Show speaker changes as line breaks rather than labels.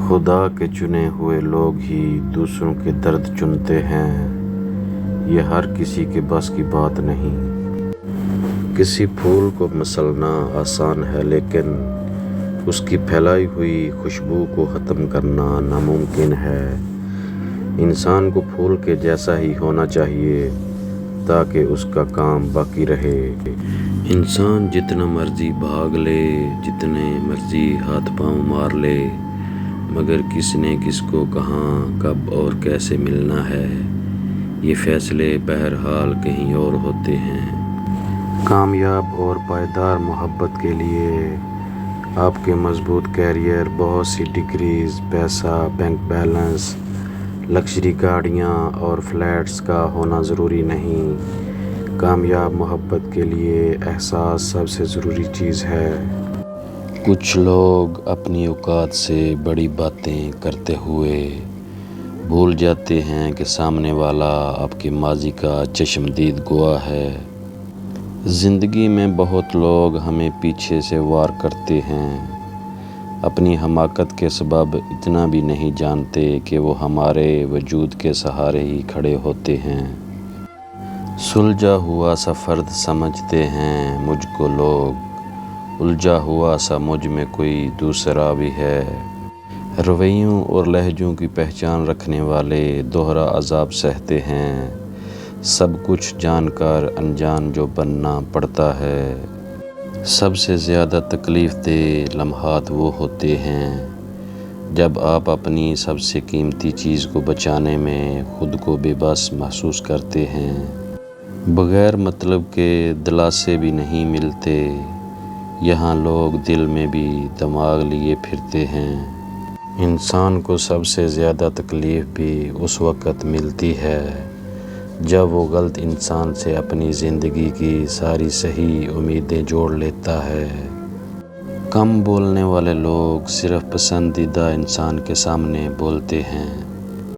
خدا کے چنے ہوئے لوگ ہی دوسروں کے درد چنتے ہیں، یہ ہر کسی کے بس کی بات نہیں۔ کسی پھول کو مسلنا آسان ہے لیکن اس کی پھیلائی ہوئی خوشبو کو ختم کرنا ناممکن ہے۔ انسان کو پھول کے جیسا ہی ہونا چاہیے تاکہ اس کا کام باقی رہے۔ انسان جتنا مرضی بھاگ لے، جتنے مرضی ہاتھ پاؤں مار لے، مگر کس نے کس کو کہاں کب اور کیسے ملنا ہے، یہ فیصلے بہرحال کہیں اور ہوتے ہیں۔ کامیاب اور پائیدار محبت کے لیے آپ کے مضبوط کیریئر، بہت سی ڈگریز، پیسہ، بینک بیلنس، لگژری گاڑیاں اور فلیٹس کا ہونا ضروری نہیں۔ کامیاب محبت کے لیے احساس سب سے ضروری چیز ہے۔ کچھ لوگ اپنی اوقات سے بڑی باتیں کرتے ہوئے بھول جاتے ہیں کہ سامنے والا آپ کے ماضی کا چشمدید گواہ ہے۔ زندگی میں بہت لوگ ہمیں پیچھے سے وار کرتے ہیں، اپنی حماقت کے سبب اتنا بھی نہیں جانتے کہ وہ ہمارے وجود کے سہارے ہی کھڑے ہوتے ہیں۔ سلجھا ہوا سا فرد سمجھتے ہیں مجھ کو لوگ، الجھا ہوا سا مجھ میں کوئی دوسرا بھی ہے۔ رویوں اور لہجوں کی پہچان رکھنے والے دوہرا عذاب سہتے ہیں، سب کچھ جان کر انجان جو بننا پڑتا ہے۔ سب سے زیادہ تکلیف دہ لمحات وہ ہوتے ہیں جب آپ اپنی سب سے قیمتی چیز کو بچانے میں خود کو بے بس محسوس کرتے ہیں۔ بغیر مطلب کے دلاسے بھی نہیں ملتے، یہاں لوگ دل میں بھی دماغ لیے پھرتے ہیں۔ انسان کو سب سے زیادہ تکلیف بھی اس وقت ملتی ہے جب وہ غلط انسان سے اپنی زندگی کی ساری صحیح امیدیں جوڑ لیتا ہے۔ کم بولنے والے لوگ صرف پسندیدہ انسان کے سامنے بولتے ہیں،